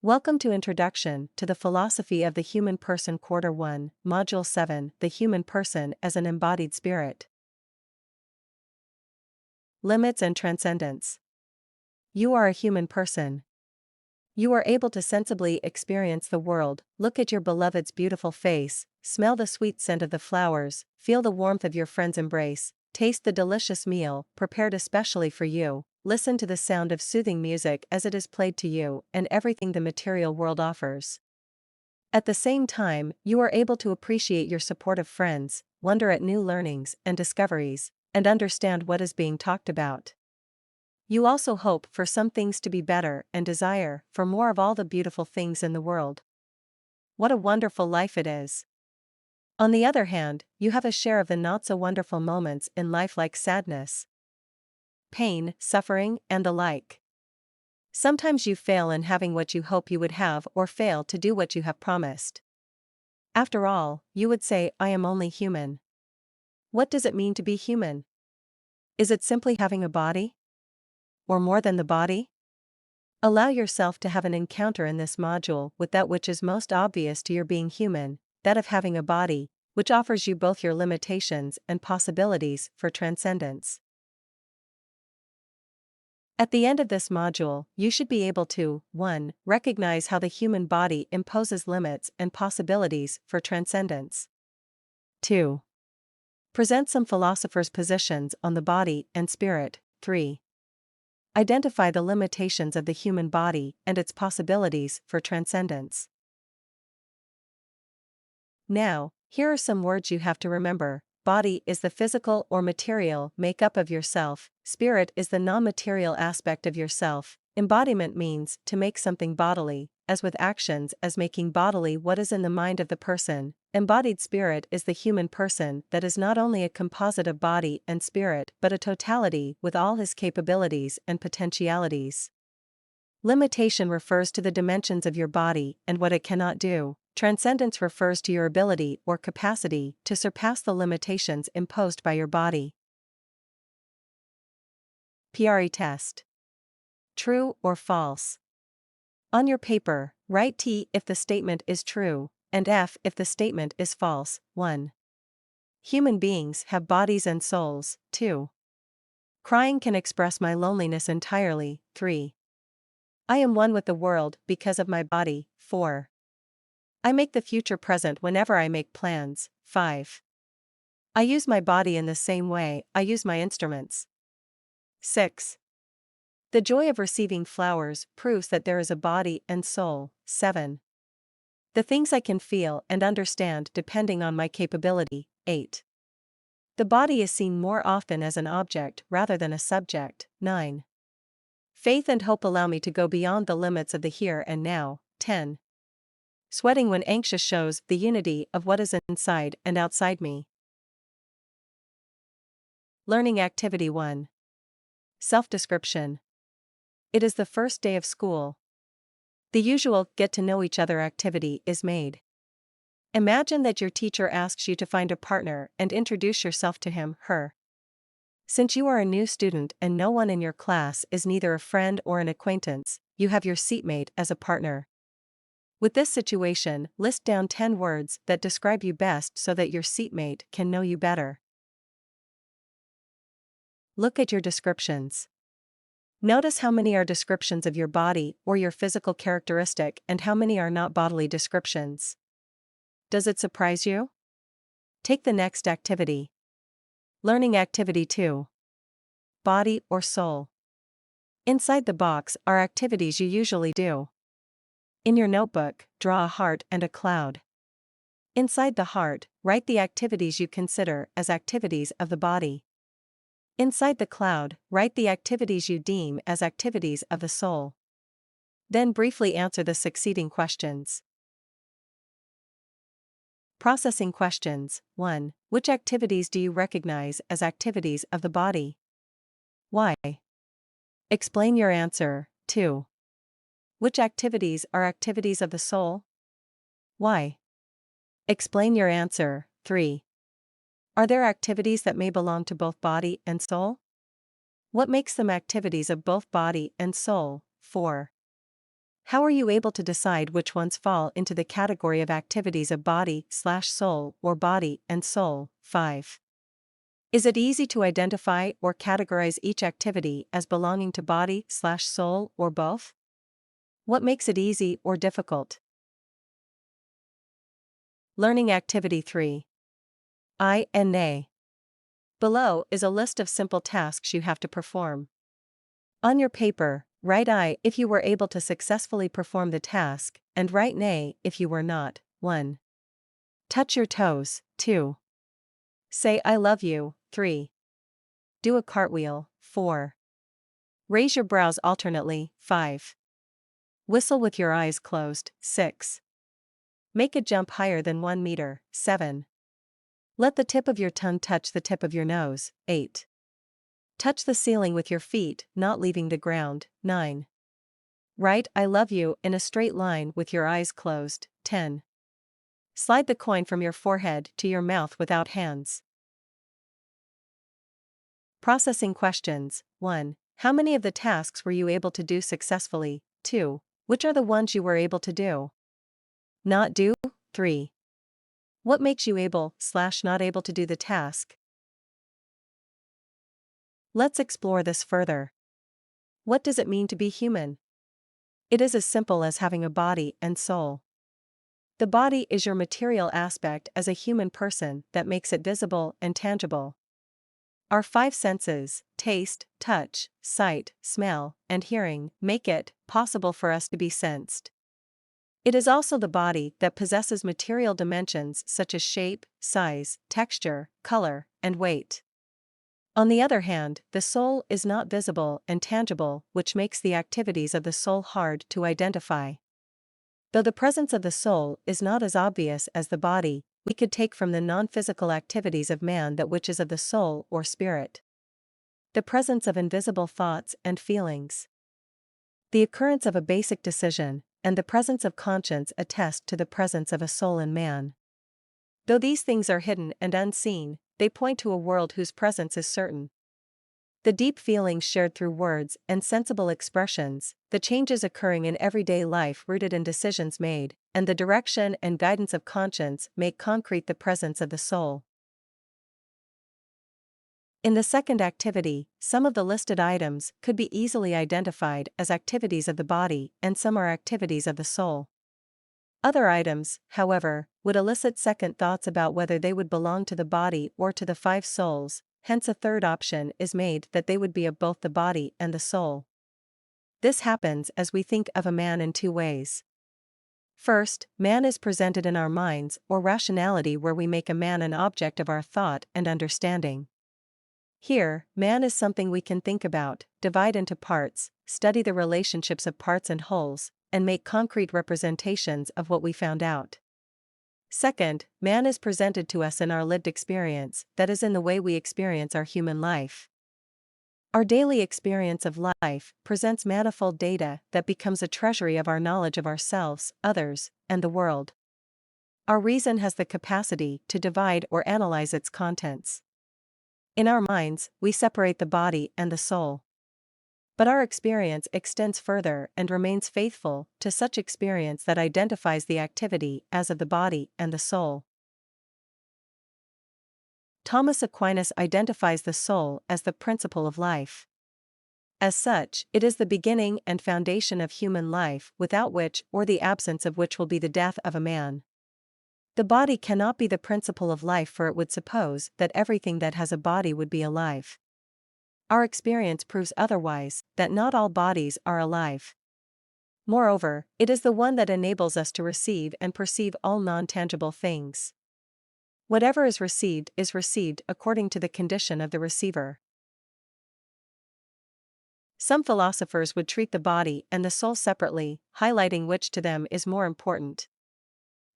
Welcome to Introduction to the Philosophy of the Human Person Quarter 1, Module 7, The Human Person as an Embodied Spirit. Limits and Transcendence. You are a human person. You are able to sensibly experience the world, look at your beloved's beautiful face, smell the sweet scent of the flowers, feel the warmth of your friend's embrace, taste the delicious meal prepared especially for you, listen to the sound of soothing music as it is played to you, and everything the material world offers. At the same time, you are able to appreciate your supportive friends, wonder at new learnings and discoveries, and understand what is being talked about. You also hope for some things to be better and desire for more of all the beautiful things in the world. What a wonderful life it is! On the other hand, you have a share of the not-so-wonderful moments in life like sadness, pain, suffering, and the like. Sometimes you fail in having what you hope you would have or fail to do what you have promised. After all, you would say, I am only human. What does it mean to be human? Is it simply having a body? Or more than the body? Allow yourself to have an encounter in this module with that which is most obvious to your being human, that of having a body, which offers you both your limitations and possibilities for transcendence. At the end of this module, you should be able to 1. Recognize how the human body imposes limits and possibilities for transcendence. 2. Present some philosophers' positions on the body and spirit. 3. Identify the limitations of the human body and its possibilities for transcendence. Now, here are some words you have to remember. Body is the physical or material makeup of yourself, spirit is the non-material aspect of yourself, embodiment means to make something bodily, as with actions as making bodily what is in the mind of the person. Embodied spirit is the human person that is not only a composite of body and spirit but a totality with all his capabilities and potentialities. Limitation refers to the dimensions of your body and what it cannot do. Transcendence refers to your ability or capacity to surpass the limitations imposed by your body. PRE test. True or false? On your paper, write T if the statement is true, and F if the statement is false. 1. Human beings have bodies and souls. 2. Crying can express my loneliness entirely. 3. I am one with the world because of my body. 4. I make the future present whenever I make plans. 5. I use my body in the same way I use my instruments. 6. The joy of receiving flowers proves that there is a body and soul. 7. The things I can feel and understand depending on my capability. 8. The body is seen more often as an object rather than a subject. 9. Faith and hope allow me to go beyond the limits of the here and now. 10. Sweating when anxious shows the unity of what is inside and outside me. Learning Activity 1. Self-description. It is the first day of school. The usual get-to-know-each-other activity is made. Imagine that your teacher asks you to find a partner and introduce yourself to him, her. Since you are a new student and no one in your class is neither a friend or an acquaintance, you have your seatmate as a partner. With this situation, list down 10 words that describe you best so that your seatmate can know you better. Look at your descriptions. Notice how many are descriptions of your body or your physical characteristic and how many are not bodily descriptions. Does it surprise you? Take the next activity. Learning Activity 2. Body or soul. Inside the box are activities you usually do. In your notebook, draw a heart and a cloud. Inside the heart, write the activities you consider as activities of the body. Inside the cloud, write the activities you deem as activities of the soul. Then briefly answer the succeeding questions. Processing questions. 1. Which activities do you recognize as activities of the body? Why? Explain your answer. 2. Which activities are activities of the soul? Why? Explain your answer. 3. Are there activities that may belong to both body and soul? What makes them activities of both body and soul? 4. How are you able to decide which ones fall into the category of activities of body/soul or body and soul? 5. Is it easy to identify or categorize each activity as belonging to body/soul or both? What makes it easy or difficult? Learning Activity 3. I and Nay. Below is a list of simple tasks you have to perform. On your paper, write I if you were able to successfully perform the task, and write Nay if you were not. 1. Touch your toes. 2. Say I love you. 3. Do a cartwheel. 4. Raise your brows alternately. 5. Whistle with your eyes closed. 6. Make a jump higher than 1 meter. 7. Let the tip of your tongue touch the tip of your nose. 8. Touch the ceiling with your feet, not leaving the ground. 9. Write I love you in a straight line with your eyes closed. 10. Slide the coin from your forehead to your mouth without hands. Processing questions. 1. How many of the tasks were you able to do successfully? 2. Which are the ones you were able to do? Not do? 3. What makes you able/not able to do the task? Let's explore this further. What does it mean to be human? It is as simple as having a body and soul. The body is your material aspect as a human person that makes it visible and tangible. Our 5 senses, taste, touch, sight, smell, and hearing, make it possible for us to be sensed. It is also the body that possesses material dimensions such as shape, size, texture, color, and weight. On the other hand, the soul is not visible and tangible, which makes the activities of the soul hard to identify. Though the presence of the soul is not as obvious as the body, we could take from the non-physical activities of man that which is of the soul or spirit. The presence of invisible thoughts and feelings. The occurrence of a basic decision, and the presence of conscience attest to the presence of a soul in man. Though these things are hidden and unseen, they point to a world whose presence is certain. The deep feelings shared through words and sensible expressions, the changes occurring in everyday life rooted in decisions made, and the direction and guidance of conscience make concrete the presence of the soul. In the second activity, some of the listed items could be easily identified as activities of the body, and some are activities of the soul. Other items, however, would elicit second thoughts about whether they would belong to the body or to the 5 souls, hence a third option is made that they would be of both the body and the soul. This happens as we think of a man in 2 ways. First, man is presented in our minds or rationality, where we make a man an object of our thought and understanding. Here, man is something we can think about, divide into parts, study the relationships of parts and wholes, and make concrete representations of what we found out. Second, man is presented to us in our lived experience, that is, in the way we experience our human life. Our daily experience of life presents manifold data that becomes a treasury of our knowledge of ourselves, others, and the world. Our reason has the capacity to divide or analyze its contents. In our minds, we separate the body and the soul. But our experience extends further and remains faithful to such experience that identifies the activity as of the body and the soul. Thomas Aquinas identifies the soul as the principle of life. As such, it is the beginning and foundation of human life, without which or the absence of which will be the death of a man. The body cannot be the principle of life, for it would suppose that everything that has a body would be alive. Our experience proves otherwise, that not all bodies are alive. Moreover, it is the one that enables us to receive and perceive all non-tangible things. Whatever is received according to the condition of the receiver. Some philosophers would treat the body and the soul separately, highlighting which to them is more important.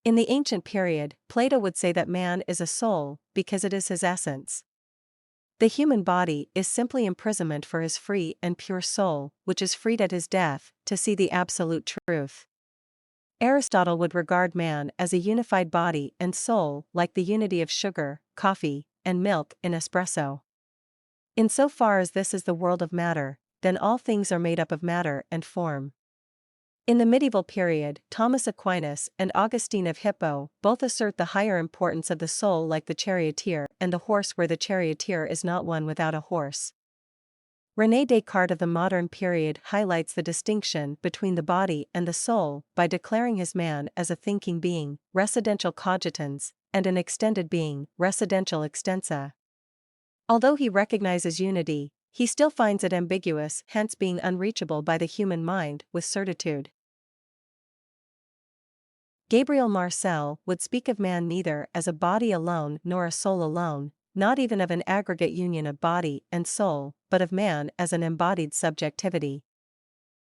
In the ancient period, Plato would say that man is a soul, because it is his essence. The human body is simply imprisonment for his free and pure soul, which is freed at his death, to see the absolute truth. Aristotle would regard man as a unified body and soul, like the unity of sugar, coffee, and milk in espresso. Insofar as this is the world of matter, then all things are made up of matter and form. In the medieval period, Thomas Aquinas and Augustine of Hippo both assert the higher importance of the soul like the charioteer and the horse where the charioteer is not one without a horse. René Descartes of the modern period highlights the distinction between the body and the soul by declaring his man as a thinking being, residential cogitans, and an extended being, residential extensa. Although he recognizes unity, he still finds it ambiguous, hence being unreachable by the human mind with certitude. Gabriel Marcel would speak of man neither as a body alone nor a soul alone, not even of an aggregate union of body and soul, but of man as an embodied subjectivity.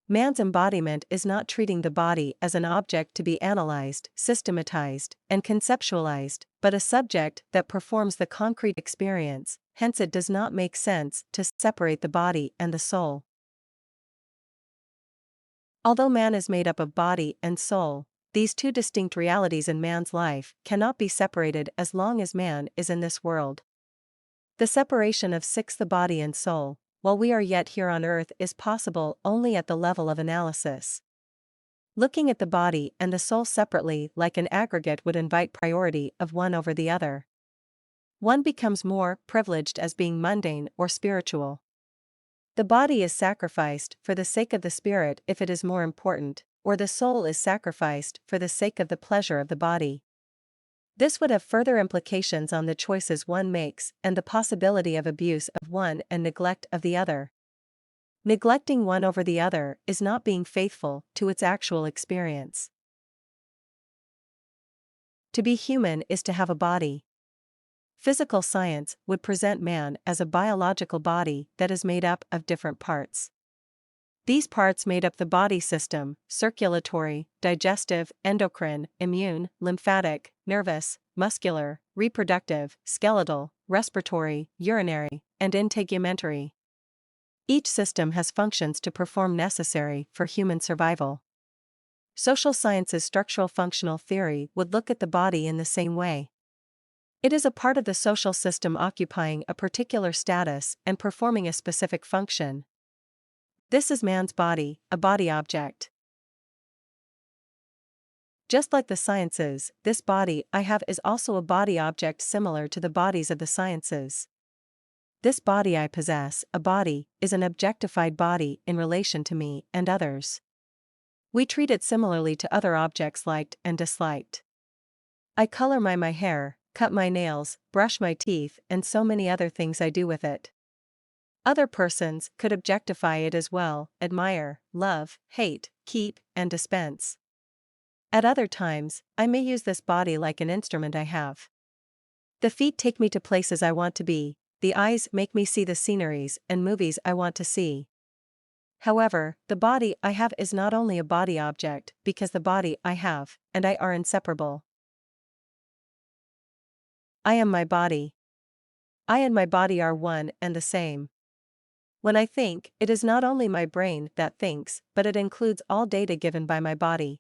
Man's embodiment is not treating the body as an object to be analyzed, systematized, and conceptualized, but a subject that performs the concrete experience, hence it does not make sense to separate the body and the soul. Although man is made up of body and soul, these two distinct realities in man's life cannot be separated as long as man is in this world. The separation of the body and soul, while we are yet here on earth, is possible only at the level of analysis. Looking at the body and the soul separately like an aggregate would invite priority of one over the other. One becomes more privileged as being mundane or spiritual. The body is sacrificed for the sake of the spirit if it is more important, or the soul is sacrificed for the sake of the pleasure of the body. This would have further implications on the choices one makes and the possibility of abuse of one and neglect of the other. Neglecting one over the other is not being faithful to its actual experience. To be human is to have a body. Physical science would present man as a biological body that is made up of different parts. These parts made up the body system: circulatory, digestive, endocrine, immune, lymphatic, nervous, muscular, reproductive, skeletal, respiratory, urinary, and integumentary. Each system has functions to perform necessary for human survival. Social science's structural functional theory would look at the body in the same way. It is a part of the social system occupying a particular status and performing a specific function. This is man's body, a body object. Just like the sciences, this body I have is also a body object similar to the bodies of the sciences. This body I possess, a body, is an objectified body in relation to me and others. We treat it similarly to other objects liked and disliked. I color my hair, cut my nails, brush my teeth, and so many other things I do with it. Other persons could objectify it as well, admire, love, hate, keep, and dispense. At other times, I may use this body like an instrument I have. The feet take me to places I want to be, the eyes make me see the sceneries and movies I want to see. However, the body I have is not only a body object, because the body I have and I are inseparable. I am my body. I and my body are one and the same. When I think, it is not only my brain that thinks, but it includes all data given by my body.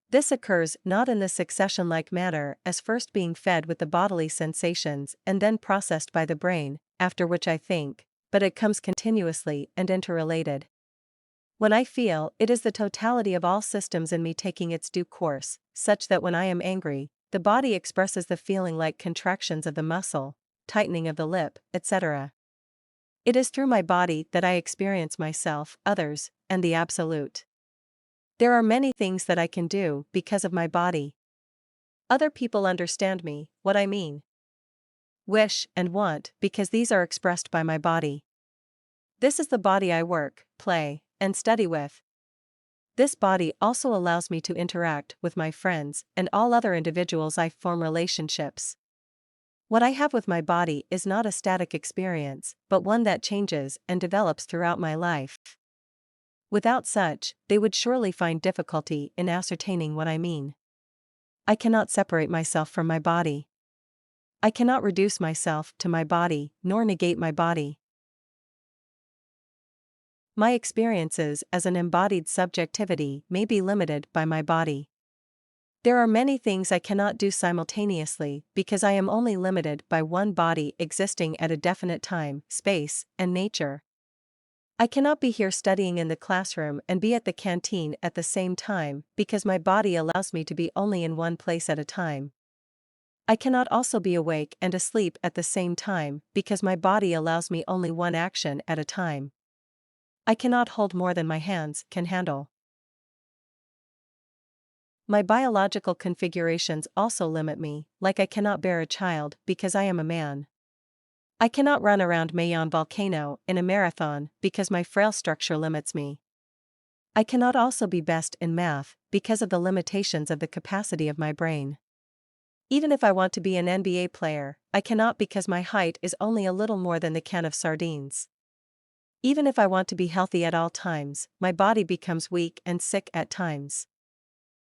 This occurs not in the succession-like manner as first being fed with the bodily sensations and then processed by the brain, after which I think, but it comes continuously and interrelated. When I feel, it is the totality of all systems in me taking its due course, such that when I am angry, the body expresses the feeling like contractions of the muscle, tightening of the lip, etc. It is through my body that I experience myself, others, and the absolute. There are many things that I can do because of my body. Other people understand me, what I mean, wish, and want, because these are expressed by my body. This is the body I work, play, and study with. This body also allows me to interact with my friends and all other individuals I form relationships. What I have with my body is not a static experience, but one that changes and develops throughout my life. Without such, they would surely find difficulty in ascertaining what I mean. I cannot separate myself from my body. I cannot reduce myself to my body, nor negate my body. My experiences as an embodied subjectivity may be limited by my body. There are many things I cannot do simultaneously because I am only limited by one body existing at a definite time, space, and nature. I cannot be here studying in the classroom and be at the canteen at the same time because my body allows me to be only in one place at a time. I cannot also be awake and asleep at the same time because my body allows me only one action at a time. I cannot hold more than my hands can handle. My biological configurations also limit me, like I cannot bear a child because I am a man. I cannot run around Mayon volcano in a marathon because my frail structure limits me. I cannot also be best in math because of the limitations of the capacity of my brain. Even if I want to be an NBA player, I cannot because my height is only a little more than the can of sardines. Even if I want to be healthy at all times, my body becomes weak and sick at times.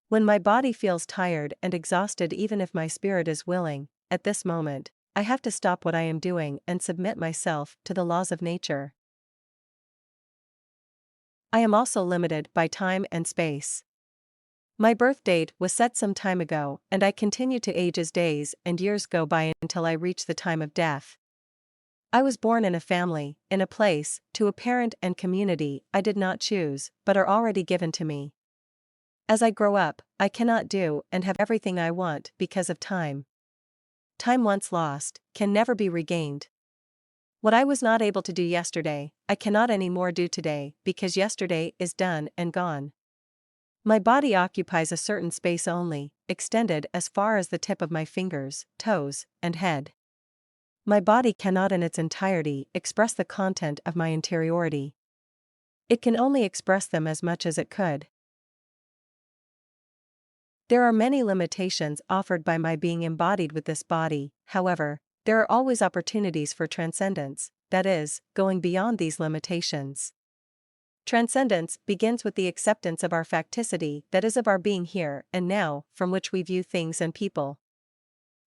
When my body feels tired and exhausted, even if my spirit is willing, at this moment, I have to stop what I am doing and submit myself to the laws of nature. I am also limited by time and space. My birth date was set some time ago, and I continue to age as days and years go by until I reach the time of death. I was born in a family, in a place, to a parent and community I did not choose, but are already given to me. As I grow up, I cannot do and have everything I want because of time. Time once lost can never be regained. What I was not able to do yesterday, I cannot anymore do today because yesterday is done and gone. My body occupies a certain space only, extended as far as the tip of my fingers, toes, and head. My body cannot in its entirety express the content of my interiority. It can only express them as much as it could. There are many limitations offered by my being embodied with this body, however, there are always opportunities for transcendence, that is, going beyond these limitations. Transcendence begins with the acceptance of our facticity, that is, of our being here and now, from which we view things and people.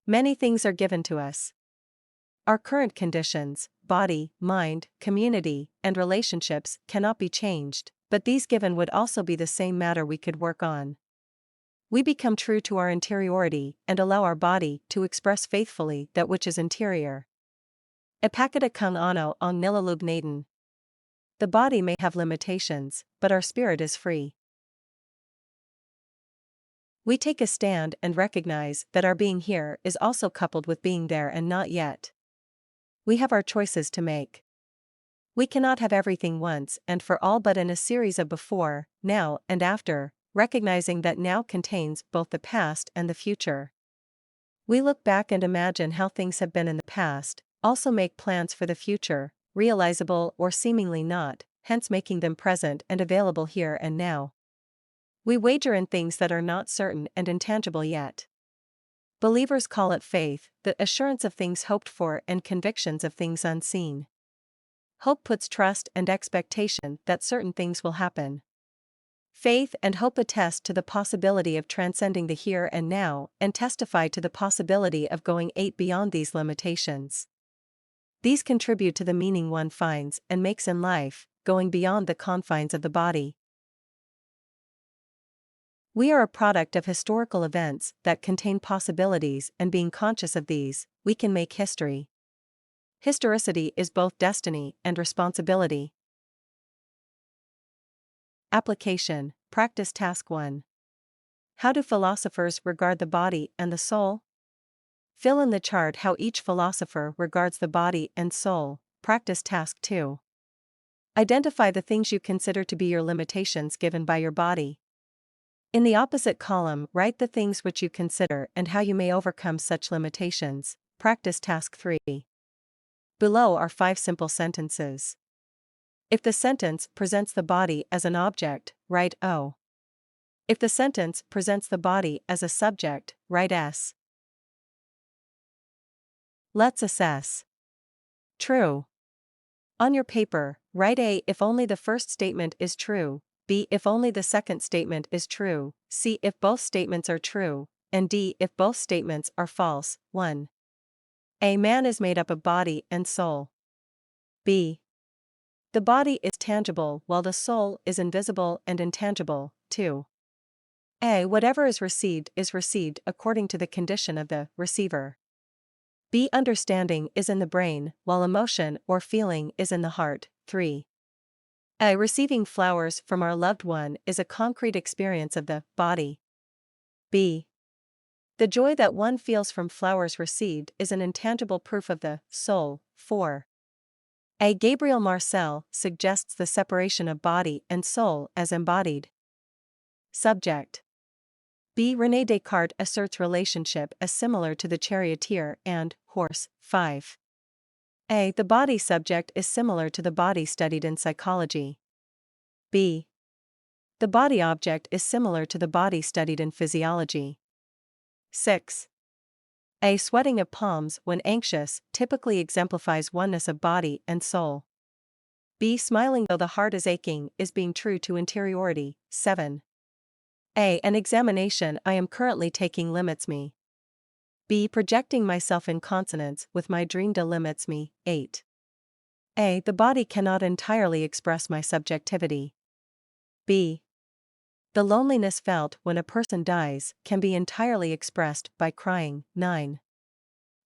Many things are given to us. Our current conditions, body, mind, community, and relationships cannot be changed, but these given would also be the same matter we could work on. We become true to our interiority and allow our body to express faithfully that which is interior. Epakata kung ano ang nilalugnaden. The body may have limitations, but our spirit is free. We take a stand and recognize that our being here is also coupled with being there and not yet. We have our choices to make. We cannot have everything once and for all, but in a series of before, now, and after, recognizing that now contains both the past and the future. We look back and imagine how things have been in the past, also make plans for the future, realizable or seemingly not, hence making them present and available here and now. We wager in things that are not certain and intangible yet. Believers call it faith, the assurance of things hoped for and convictions of things unseen. Hope puts trust and expectation that certain things will happen. Faith and hope attest to the possibility of transcending the here and now and testify to the possibility of going beyond these limitations. These contribute to the meaning one finds and makes in life, going beyond the confines of the body. We are a product of historical events that contain possibilities, and being conscious of these, we can make history. Historicity is both destiny and responsibility. Application, Practice Task 1. How do philosophers regard the body and the soul? Fill in the chart how each philosopher regards the body and soul. Practice Task 2. Identify the things you consider to be your limitations given by your body. In the opposite column, write the things which you consider and how you may overcome such limitations. Practice Task 3. Below are 5 simple sentences. If the sentence presents the body as an object, write O. If the sentence presents the body as a subject, write S. Let's assess. True. On your paper, write A if only the first statement is true, B if only the second statement is true, C if both statements are true, and D if both statements are false. 1. A man is made up of body and soul. B. The body is tangible while the soul is invisible and intangible. 2. A. Whatever is received according to the condition of the receiver. B. Understanding is in the brain, while emotion or feeling is in the heart. 3. A. Receiving flowers from our loved one is a concrete experience of the body. B. The joy that one feels from flowers received is an intangible proof of the soul. 4. A. Gabriel Marcel suggests the separation of body and soul as embodied. Subject. B. René Descartes asserts relationship as similar to the charioteer and horse. 5. A. The body subject is similar to the body studied in psychology. B. The body object is similar to the body studied in physiology. 6. A. Sweating of palms when anxious typically exemplifies oneness of body and soul. B. Smiling though the heart is aching is being true to interiority. 7. A. An examination I am currently taking limits me. B. Projecting myself in consonance with my dream delimits me. 8. A. The body cannot entirely express my subjectivity. B. The loneliness felt when a person dies can be entirely expressed by crying. 9.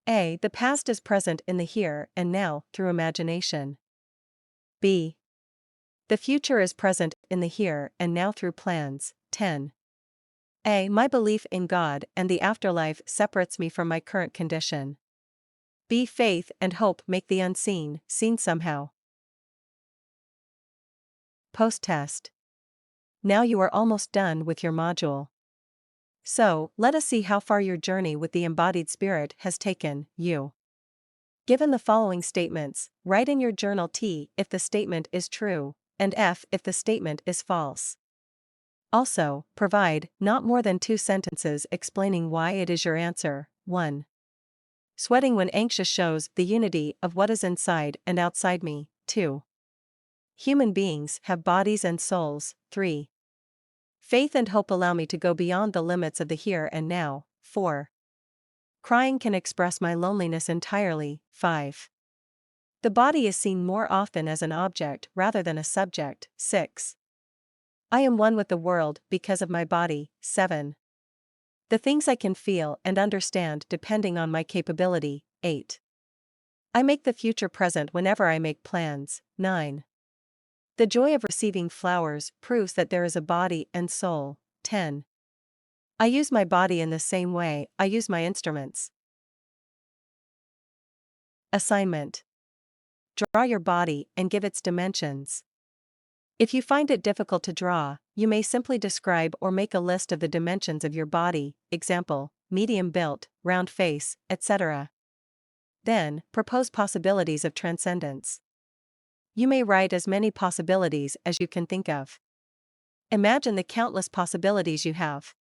A. The past is present in the here and now through imagination. B. The future is present in the here and now through plans. 10. A. My belief in God and the afterlife separates me from my current condition. B. Faith and hope make the unseen seen somehow. Post-test. Now you are almost done with your module. So, let us see how far your journey with the embodied spirit has taken you. Given the following statements, write in your journal T if the statement is true, and F if the statement is false. Also, provide not more than 2 sentences explaining why it is your answer. 1. Sweating when anxious shows the unity of what is inside and outside me. 2. Human beings have bodies and souls. 3. Faith and hope allow me to go beyond the limits of the here and now. 4. Crying can express my loneliness entirely. 5. The body is seen more often as an object rather than a subject. 6. I am one with the world because of my body. 7. The things I can feel and understand depending on my capability. 8. I make the future present whenever I make plans. 9. The joy of receiving flowers proves that there is a body and soul. 10. I use my body in the same way I use my instruments. Assignment. Draw your body and give its dimensions. If you find it difficult to draw, you may simply describe or make a list of the dimensions of your body, example, medium built, round face, etc. Then, propose possibilities of transcendence. You may write as many possibilities as you can think of. Imagine the countless possibilities you have.